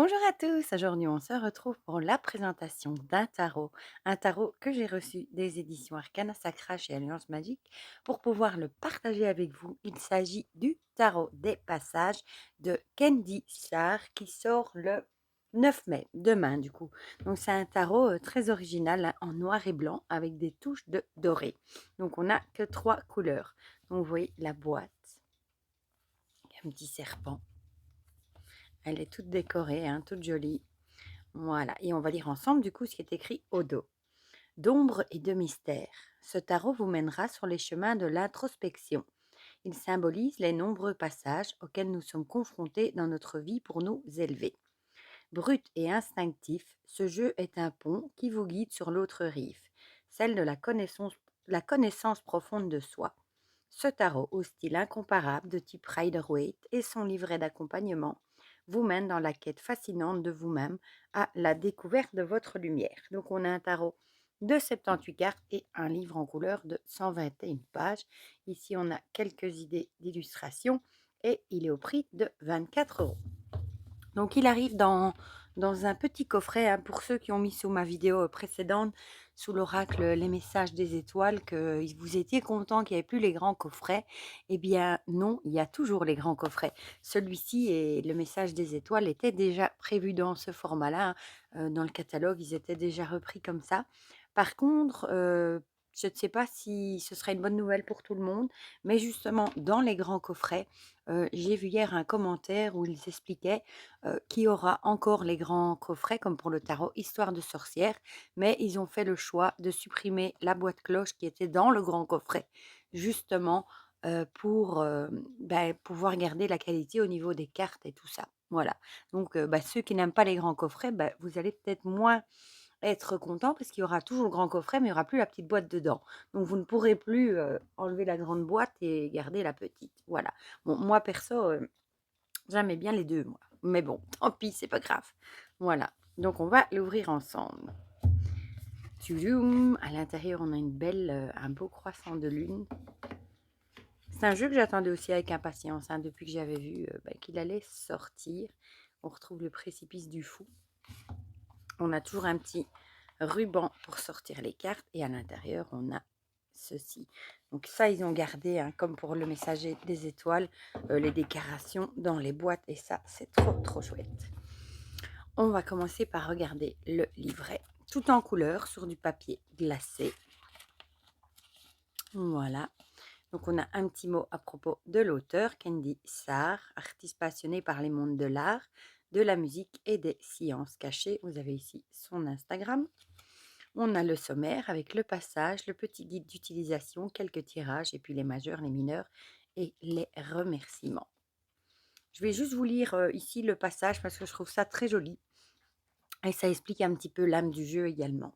Bonjour à tous, aujourd'hui on se retrouve pour la présentation un tarot que j'ai reçu des éditions Arcana Sacra chez Alliance Magique pour pouvoir le partager avec vous. Il s'agit du tarot des passages de Candy Sarr qui sort le 9 mai, demain du coup. Donc c'est un tarot très original hein, en noir et blanc avec des touches de doré. Donc on n'a que 3 couleurs. Donc vous voyez la boîte, un petit serpent. Elle est toute décorée, hein, toute jolie. Voilà, et on va lire ensemble du coup ce qui est écrit au dos. D'ombre et de mystère, ce tarot vous mènera sur les chemins de l'introspection. Il symbolise les nombreux passages auxquels nous sommes confrontés dans notre vie pour nous élever. Brut et instinctif, ce jeu est un pont qui vous guide sur l'autre rive, celle de la connaissance profonde de soi. Ce tarot, au style incomparable de type Rider-Waite et son livret d'accompagnement, vous mène dans la quête fascinante de vous-même à la découverte de votre lumière. Donc on a un tarot de 78 cartes et un livre en couleur de 121 pages. Ici on a quelques idées d'illustration et il est au prix de 24 €. Donc il arrive dans un petit coffret, hein, pour ceux qui ont mis sous ma vidéo précédente, sous l'oracle Les messages des étoiles, que vous étiez content qu'il n'y avait plus les grands coffrets. Eh bien non, il y a toujours les grands coffrets. Celui-ci et le message des étoiles étaient déjà prévus dans ce format-là, hein. Dans le catalogue, ils étaient déjà repris comme ça. Par contre, je ne sais pas si ce serait une bonne nouvelle pour tout le monde, mais justement, dans les grands coffrets, j'ai vu hier un commentaire où ils expliquaient qui aura encore les grands coffrets comme pour le tarot Histoire de sorcière, mais ils ont fait le choix de supprimer la boîte cloche qui était dans le grand coffret, justement pour pouvoir garder la qualité au niveau des cartes et tout ça. Voilà. Donc, ceux qui n'aiment pas les grands coffrets, vous allez peut-être moins être contents parce qu'il y aura toujours le grand coffret, mais il n'y aura plus la petite boîte dedans. Donc, vous ne pourrez plus enlever la grande boîte et garder la petite. Voilà. Bon, moi, perso, j'aimais bien les deux, moi. Mais bon, tant pis, c'est pas grave. Voilà. Donc, on va l'ouvrir ensemble. Tudum. À l'intérieur, on a un beau croissant de lune. C'est un jeu que j'attendais aussi avec impatience, hein, depuis que j'avais vu qu'il allait sortir. On retrouve le précipice du fou. On a toujours un petit ruban pour sortir les cartes. Et à l'intérieur, on a ceci. Donc ça, ils ont gardé, hein, comme pour le messager des étoiles, les décorations dans les boîtes. Et ça, c'est trop, trop chouette. On va commencer par regarder le livret. Tout en couleur sur du papier glacé. Voilà. Donc, on a un petit mot à propos de l'auteur, Candy Sarr, artiste passionné par les mondes de l'art, de la musique et des sciences cachées. Vous avez ici son Instagram. On a le sommaire avec le passage, le petit guide d'utilisation, quelques tirages et puis les majeurs, les mineurs et les remerciements. Je vais juste vous lire ici le passage parce que je trouve ça très joli et ça explique un petit peu l'âme du jeu également.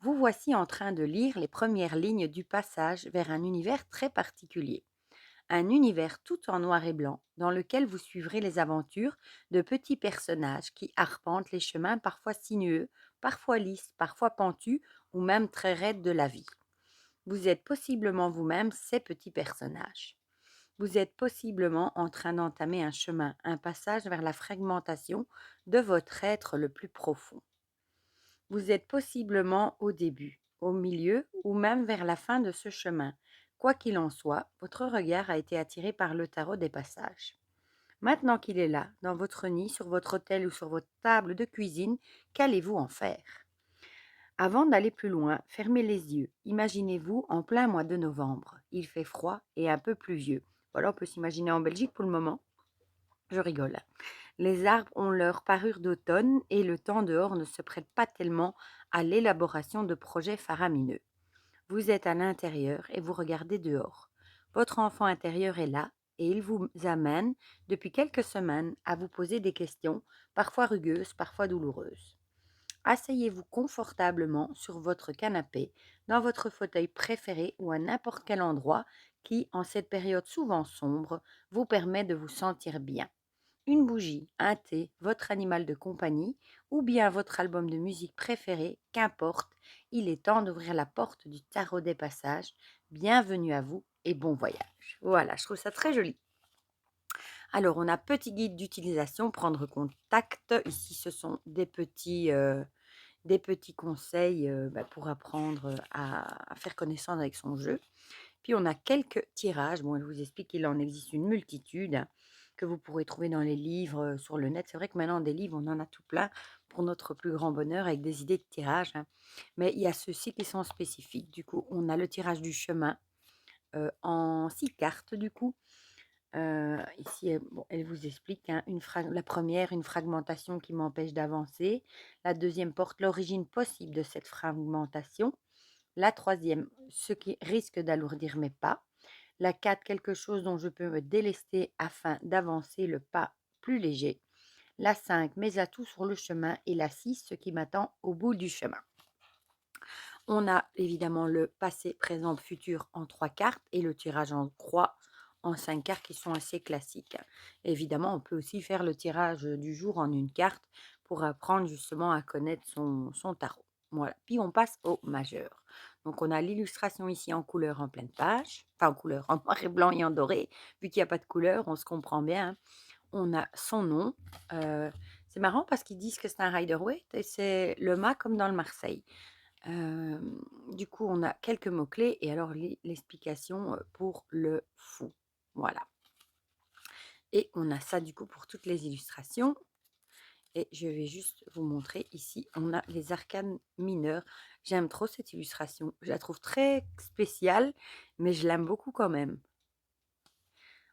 Vous voici en train de lire les premières lignes du passage vers un univers très particulier. Un univers tout en noir et blanc dans lequel vous suivrez les aventures de petits personnages qui arpentent les chemins parfois sinueux, parfois lisses, parfois pentus ou même très raides de la vie. Vous êtes possiblement vous-même ces petits personnages. Vous êtes possiblement en train d'entamer un chemin, un passage vers la fragmentation de votre être le plus profond. Vous êtes possiblement au début, au milieu ou même vers la fin de ce chemin. Quoi qu'il en soit, votre regard a été attiré par le tarot des passages. Maintenant qu'il est là, dans votre nid, sur votre autel ou sur votre table de cuisine, qu'allez-vous en faire? Avant d'aller plus loin, fermez les yeux. Imaginez-vous en plein mois de novembre. Il fait froid et un peu pluvieux. Voilà, on peut s'imaginer en Belgique pour le moment. Je rigole. Les arbres ont leur parure d'automne et le temps dehors ne se prête pas tellement à l'élaboration de projets faramineux. Vous êtes à l'intérieur et vous regardez dehors. Votre enfant intérieur est là et il vous amène, depuis quelques semaines, à vous poser des questions, parfois rugueuses, parfois douloureuses. Asseyez-vous confortablement sur votre canapé, dans votre fauteuil préféré ou à n'importe quel endroit qui, en cette période souvent sombre, vous permet de vous sentir bien. Une bougie, un thé, votre animal de compagnie ou bien votre album de musique préféré, qu'importe, il est temps d'ouvrir la porte du tarot des passages. Bienvenue à vous et bon voyage. Voilà, je trouve ça très joli. Alors, on a petit guide d'utilisation, prendre contact. Ici, ce sont des petits conseils pour apprendre à faire connaissance avec son jeu. Puis, on a quelques tirages. Bon, elle vous explique qu'il en existe une multitude que vous pourrez trouver dans les livres sur le net. C'est vrai que maintenant, des livres, on en a tout plein pour notre plus grand bonheur avec des idées de tirage, hein. Mais il y a ceux-ci qui sont spécifiques. Du coup, on a le tirage du chemin en 6 cartes, du coup. Ici, elle vous explique, hein, la première, une fragmentation qui m'empêche d'avancer. La deuxième porte l'origine possible de cette fragmentation. La troisième, ce qui risque d'alourdir mes pas. La 4, quelque chose dont je peux me délester afin d'avancer le pas plus léger. La 5, mes atouts sur le chemin. Et la 6, ce qui m'attend au bout du chemin. On a évidemment le passé, présent, futur en 3 cartes et le tirage en croix en 5 cartes qui sont assez classiques. Évidemment, on peut aussi faire le tirage du jour en une carte pour apprendre justement à connaître son tarot. Voilà. Puis on passe au majeur. Donc on a l'illustration ici en couleur en pleine page, enfin en couleur, en noir et blanc et en doré. Vu qu'il n'y a pas de couleur, on se comprend bien, hein. On a son nom. C'est marrant parce qu'ils disent que c'est un Rider-Waite et c'est le mât comme dans le Marseille. Du coup, on a quelques mots-clés et alors l'explication pour le fou. Voilà. Et on a ça du coup pour toutes les illustrations. Et je vais juste vous montrer ici, on a les arcanes mineurs. J'aime trop cette illustration. Je la trouve très spéciale, mais je l'aime beaucoup quand même.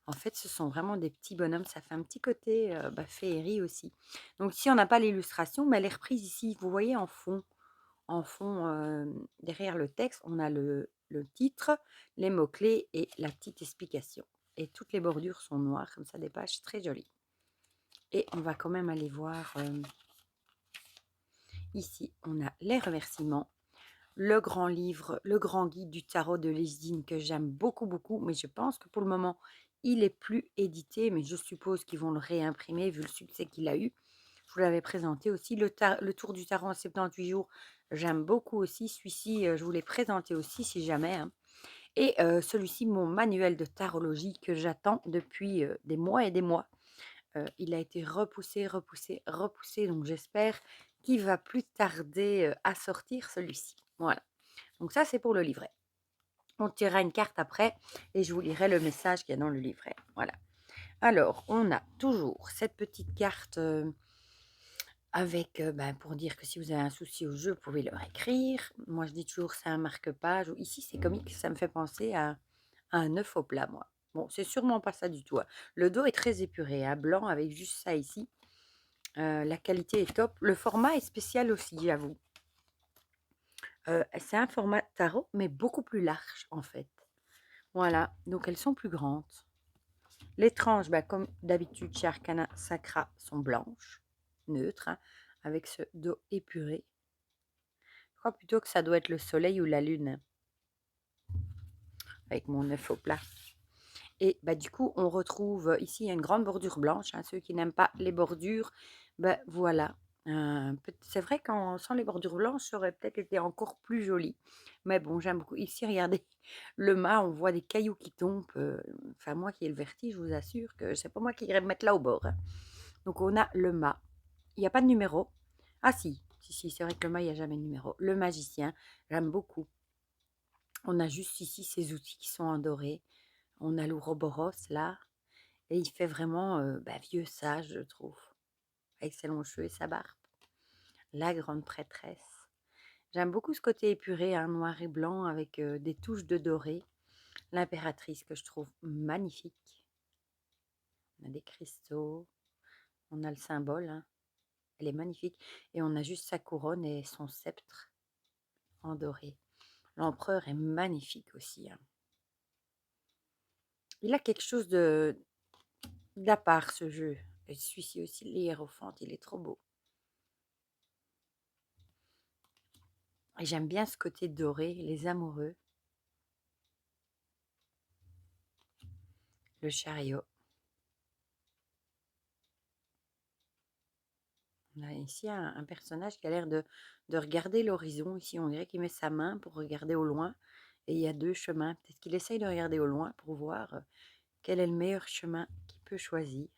En fait, ce sont vraiment des petits bonhommes. Ça fait un petit côté féerie aussi. Donc, si on n'a pas l'illustration, mais elle est reprise ici. Vous voyez en fond, derrière le texte, on a le titre, les mots-clés et la petite explication. Et toutes les bordures sont noires, comme ça, des pages très jolies. Et on va quand même aller voir, ici, on a les remerciements, le grand livre, le grand guide du tarot de Lisdine que j'aime beaucoup, beaucoup, mais je pense que pour le moment, il est plus édité, mais je suppose qu'ils vont le réimprimer vu le succès qu'il a eu. Je vous l'avais présenté aussi, le tour du tarot en 78 jours, j'aime beaucoup aussi. Celui-ci, je vous l'ai présenté aussi si jamais, hein. Et celui-ci, mon manuel de tarologie que j'attends depuis des mois et des mois. Il a été repoussé, repoussé, repoussé, donc j'espère qu'il va plus tarder à sortir celui-ci. Voilà, donc ça c'est pour le livret. On tirera une carte après et je vous lirai le message qu'il y a dans le livret. Voilà. Alors, on a toujours cette petite carte avec, pour dire que si vous avez un souci au jeu, vous pouvez leur écrire. Moi, je dis toujours c'est un marque-page. Ici, c'est comique, ça me fait penser à un œuf au plat, moi. Bon, c'est sûrement pas ça du tout, hein. Le dos est très épuré, hein, blanc avec juste ça ici. La qualité est top. Le format est spécial aussi, j'avoue. C'est un format tarot, mais beaucoup plus large, en fait. Voilà, donc elles sont plus grandes. Les tranches, comme d'habitude chez Arcana Sacra, sont blanches, neutres, hein, avec ce dos épuré. Je crois plutôt que ça doit être le soleil ou la lune, avec mon œuf au plat. Et du coup, on retrouve ici, il y a une grande bordure blanche, hein. Ceux qui n'aiment pas les bordures, voilà. C'est vrai sans les bordures blanches, ça aurait peut-être été encore plus joli. Mais bon, j'aime beaucoup. Ici, regardez, le mât, on voit des cailloux qui tombent. Enfin, moi qui ai le vertige, je vous assure que c'est pas moi qui irais me mettre là au bord, hein. Donc, on a le mât. Il n'y a pas de numéro. Ah si, c'est vrai que le mât, il n'y a jamais de numéro. Le magicien, j'aime beaucoup. On a juste ici ces outils qui sont en doré. On a l'Ouroboros là, et il fait vraiment vieux sage, je trouve, avec ses longs cheveux et sa barbe. La grande prêtresse. J'aime beaucoup ce côté épuré, hein, noir et blanc, avec des touches de doré. L'impératrice que je trouve magnifique. On a des cristaux, on a le symbole, hein. Elle est magnifique. Et on a juste sa couronne et son sceptre en doré. L'empereur est magnifique aussi, hein. Il a quelque chose d'à part, ce jeu. Et celui-ci aussi, l'hiérophante, il est trop beau. Et j'aime bien ce côté doré, les amoureux. Le chariot. On a ici un personnage qui a l'air de regarder l'horizon. Ici, on dirait qu'il met sa main pour regarder au loin. Et il y a deux chemins. Peut-être qu'il essaye de regarder au loin pour voir quel est le meilleur chemin qu'il peut choisir.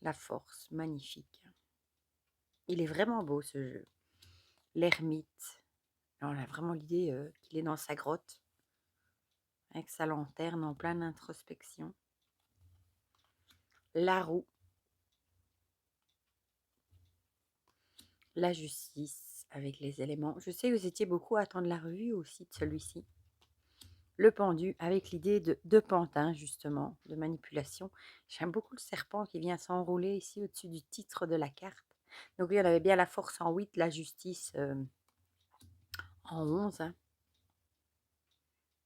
La force, magnifique. Il est vraiment beau ce jeu. L'ermite. On a vraiment l'idée qu'il est dans sa grotte, avec sa lanterne en pleine introspection. La roue. La justice, avec les éléments. Je sais que vous étiez beaucoup à attendre la revue aussi de celui-ci. Le pendu, avec l'idée de pantin, justement, de manipulation. J'aime beaucoup le serpent qui vient s'enrouler ici au-dessus du titre de la carte. Donc oui, on avait bien la force en 8, la justice en 11. Hein.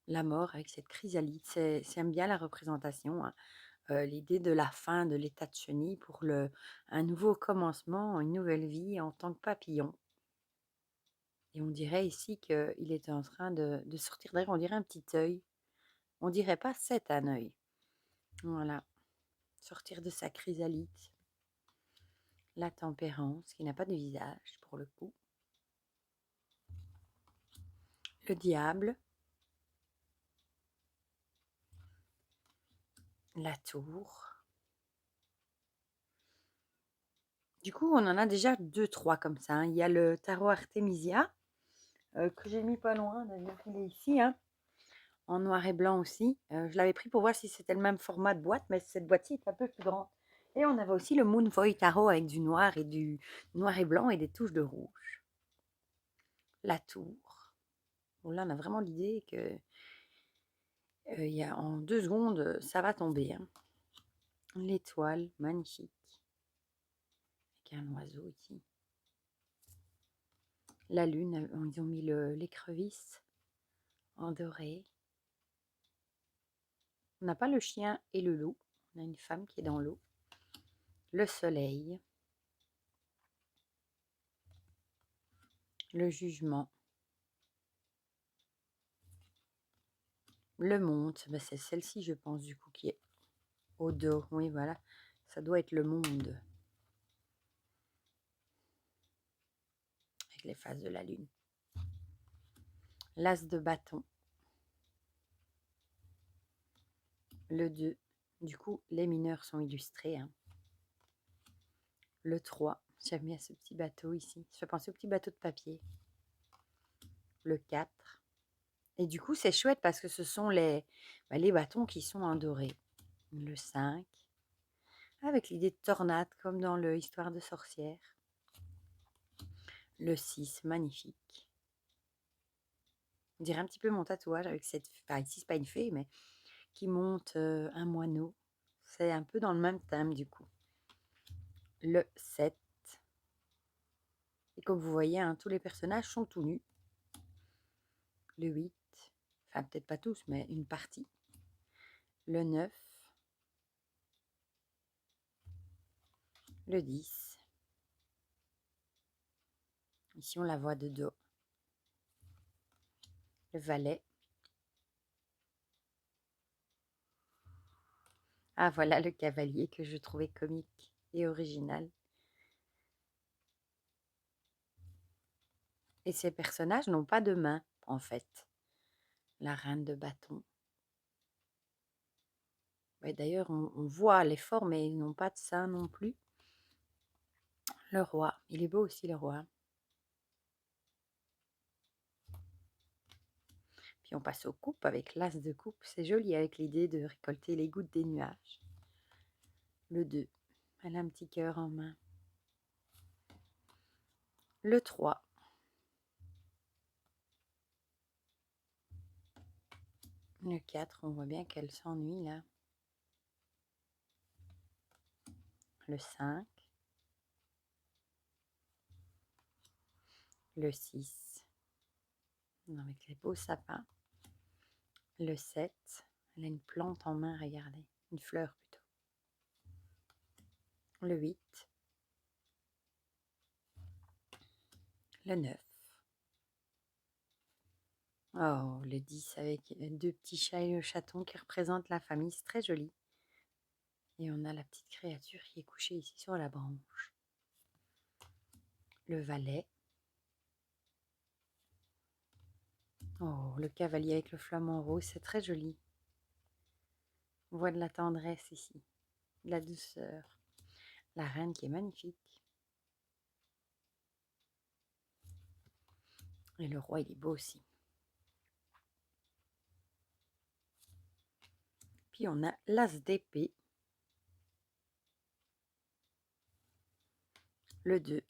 La mort avec cette chrysalide, j'aime bien la représentation. Hein. L'idée de la fin de l'état de chenille pour un nouveau commencement, une nouvelle vie en tant que papillon. Et on dirait ici qu'il est en train de sortir d'ailleurs, on dirait un petit œil. On dirait pas c'est un œil. Voilà. Sortir de sa chrysalide. La tempérance, qui n'a pas de visage pour le coup. Le diable. La tour. Du coup, on en a déjà 2-3 comme ça. Hein. Il y a le tarot Artemisia, que j'ai mis pas loin, d'ailleurs, il est ici, hein, en noir et blanc aussi. Je l'avais pris pour voir si c'était le même format de boîte, mais cette boîte-ci est un peu plus grande. Et on avait aussi le Moon Void Tarot avec du noir et blanc et des touches de rouge. La tour. Bon, là, on a vraiment l'idée que en 2 secondes, ça va tomber. Hein. L'étoile, magnifique. Avec un oiseau ici. La lune, ils ont mis l'écrevisse en doré. On n'a pas le chien et le loup. On a une femme qui est dans l'eau. Le soleil. Le jugement. Le monde. Ben c'est celle-ci, je pense, du coup, qui est au dos. Oui, voilà. Ça doit être le monde. Avec les phases de la lune. L'as de bâton. Le 2. Du coup, les mineurs sont illustrés. Hein. Le 3. J'aime bien ce petit bateau ici. Je fais penser au petit bateau de papier. Le 4. Et du coup, c'est chouette parce que ce sont les bâtons qui sont en doré. Le 5. Avec l'idée de tornade, comme dans l'histoire de sorcière. Le 6, magnifique. On dirait un petit peu mon tatouage avec cette... Enfin, ici, c'est pas une fée, mais qui monte un moineau. C'est un peu dans le même thème, du coup. Le 7. Et comme vous voyez, hein, tous les personnages sont tout nus. Le 8. Enfin, peut-être pas tous, mais une partie. Le 9. Le 10. Ici, on la voit de dos. Le valet. Ah, voilà le cavalier que je trouvais comique et original. Et ces personnages n'ont pas de main, en fait. La reine de bâton. Ouais, d'ailleurs, on voit les formes, mais ils n'ont pas de sein non plus. Le roi. Il est beau aussi, le roi. Puis on passe aux coupes avec l'as de coupe. C'est joli avec l'idée de récolter les gouttes des nuages. Le 2. Elle a un petit cœur en main. Le 3. Le 4. On voit bien qu'elle s'ennuie là. Le 5. Le 6. Avec les beaux sapins. Le 7. Elle a une plante en main, regardez. Une fleur plutôt. Le 8. Le 9. Oh, le 10 avec 2 petits chats et le chaton qui représentent la famille. C'est très joli. Et on a la petite créature qui est couchée ici sur la branche. Le valet. Oh, le cavalier avec le flamant rose, c'est très joli. On voit de la tendresse ici. de la douceur. La reine qui est magnifique. Et le roi, il est beau aussi. Puis on a l'as d'épée. Le 2,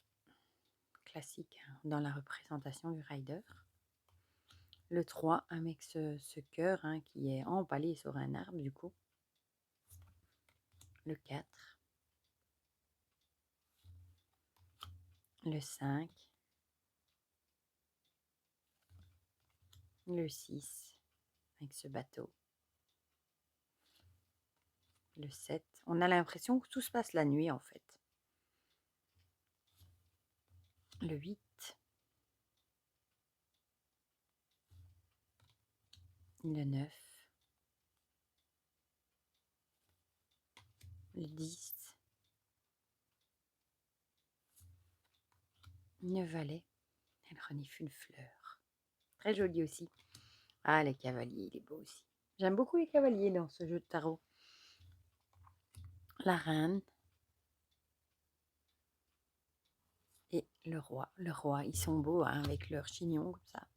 classique dans la représentation du rider. Le 3, avec ce cœur qui est empalé sur un arbre du coup. Le 4. Le 5. Le 6, avec ce bateau. Le 7. On a l'impression que tout se passe la nuit en fait. Le 8. Le 9. Le 10. Une valet. Elle renifle une fleur. Très jolie aussi. Ah, les cavaliers, il est beau aussi. J'aime beaucoup les cavaliers dans ce jeu de tarot. La reine. Et le roi. Le roi, ils sont beaux avec leur chignon comme ça.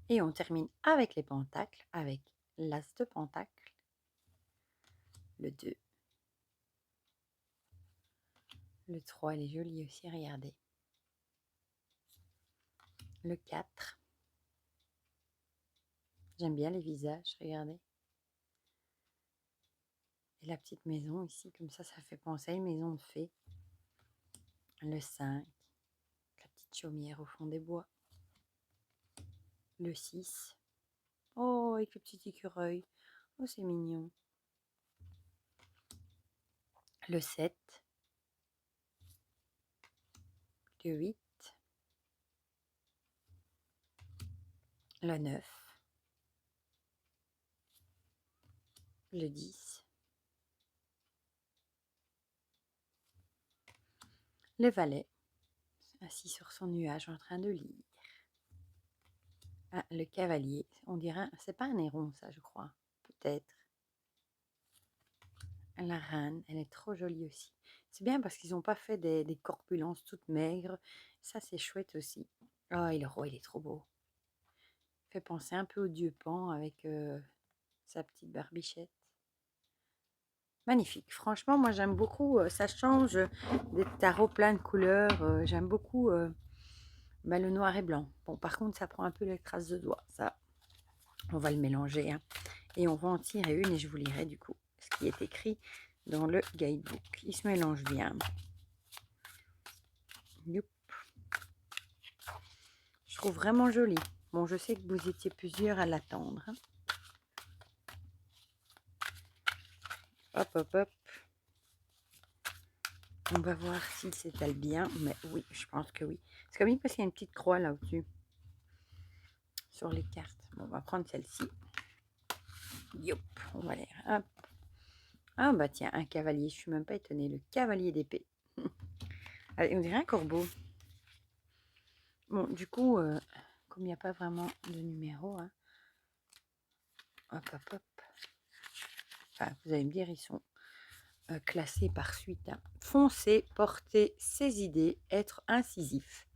Et on termine avec les pentacles, avec l'as de pentacle. Le 2. Le 3, elle est jolie aussi, regardez. Le 4. J'aime bien les visages, regardez. Et la petite maison ici, comme ça fait penser à une maison de fées. Le 5. La petite chaumière au fond des bois. Le 6. Oh, avec le petit écureuil. Oh, c'est mignon. Le 7. Le 8. Le 9. Le 10. Le valet, assis sur son nuage en train de lire. Ah, le cavalier, on dirait, c'est pas un héron ça je crois, peut-être. La reine, elle est trop jolie aussi. C'est bien parce qu'ils n'ont pas fait des corpulences toutes maigres. Ça c'est chouette aussi. Oh, et le roi, il est trop beau. Fait penser un peu au dieu Pan avec sa petite barbichette. Magnifique. Franchement, moi j'aime beaucoup. Ça change des tarots plein de couleurs. J'aime beaucoup le noir et blanc. Bon, par contre, ça prend un peu les traces de doigts. Ça, on va le mélanger. Et on va en tirer une et je vous lirai du coup ce qui est écrit dans le guidebook. Il se mélange bien. Youp. Je trouve vraiment joli. Bon, je sais que vous étiez plusieurs à l'attendre. Hop, hop, hop. On va voir s'il s'étale bien. Mais oui, je pense que oui. C'est comme parce qu'il y a une petite croix là au-dessus. Sur les cartes. Bon, on va prendre celle-ci. Youp. On va aller. Hop. Ah bah tiens, un cavalier. Je suis même pas étonnée. Le cavalier d'épée. Allez, on dirait un corbeau. Bon, du coup, comme il n'y a pas vraiment de numéro, hop, hop, hop. Enfin, vous allez me dire, ils sont classés par suite. Foncer, porter ses idées, être incisif.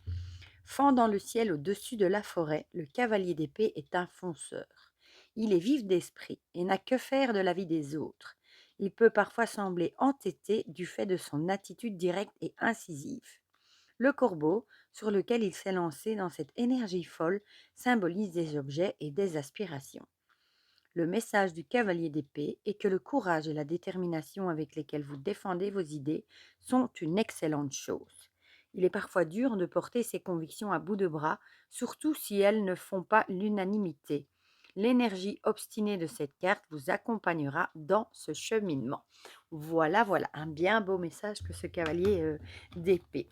Fendant le ciel au-dessus de la forêt, le cavalier d'épée est un fonceur. Il est vif d'esprit et n'a que faire de la vie des autres. Il peut parfois sembler entêté du fait de son attitude directe et incisive. Le corbeau, sur lequel il s'est lancé dans cette énergie folle, symbolise des objets et des aspirations. Le message du cavalier d'épée est que le courage et la détermination avec lesquels vous défendez vos idées sont une excellente chose. Il est parfois dur de porter ses convictions à bout de bras, surtout si elles ne font pas l'unanimité. L'énergie obstinée de cette carte vous accompagnera dans ce cheminement. Voilà, voilà, un bien beau message que ce cavalier d'épée.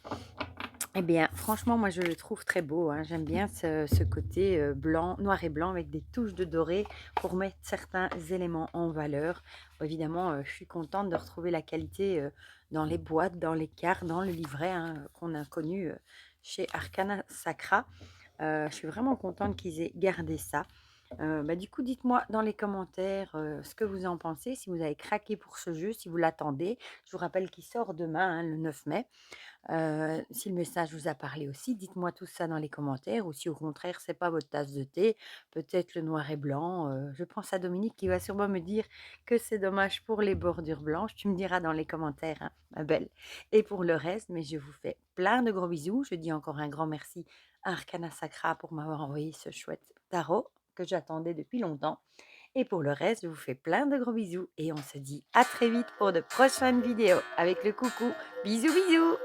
Eh bien, franchement, moi, je le trouve très beau. J'aime bien ce côté blanc, noir et blanc avec des touches de doré pour mettre certains éléments en valeur. Bon, évidemment, je suis contente de retrouver la qualité dans les boîtes, dans les cartes, dans le livret qu'on a connu chez Arcana Sacra. Je suis vraiment contente qu'ils aient gardé ça. Du coup, dites-moi dans les commentaires, ce que vous en pensez, si vous avez craqué pour ce jeu, si vous l'attendez. Je vous rappelle qu'il sort demain, hein, le 9 mai. Si le message vous a parlé aussi, dites-moi tout ça dans les commentaires ou si au contraire c'est pas votre tasse de thé, peut-être le noir et blanc. Je pense à Dominique qui va sûrement me dire que c'est dommage pour les bordures blanches. Tu me diras dans les commentaires, hein, ma belle. Et pour le reste, mais je vous fais plein de gros bisous. Je dis encore un grand merci à Arcana Sacra pour m'avoir envoyé ce chouette tarot que j'attendais depuis longtemps. Et pour le reste, je vous fais plein de gros bisous et on se dit à très vite pour de prochaines vidéos avec le coucou. Bisous bisous.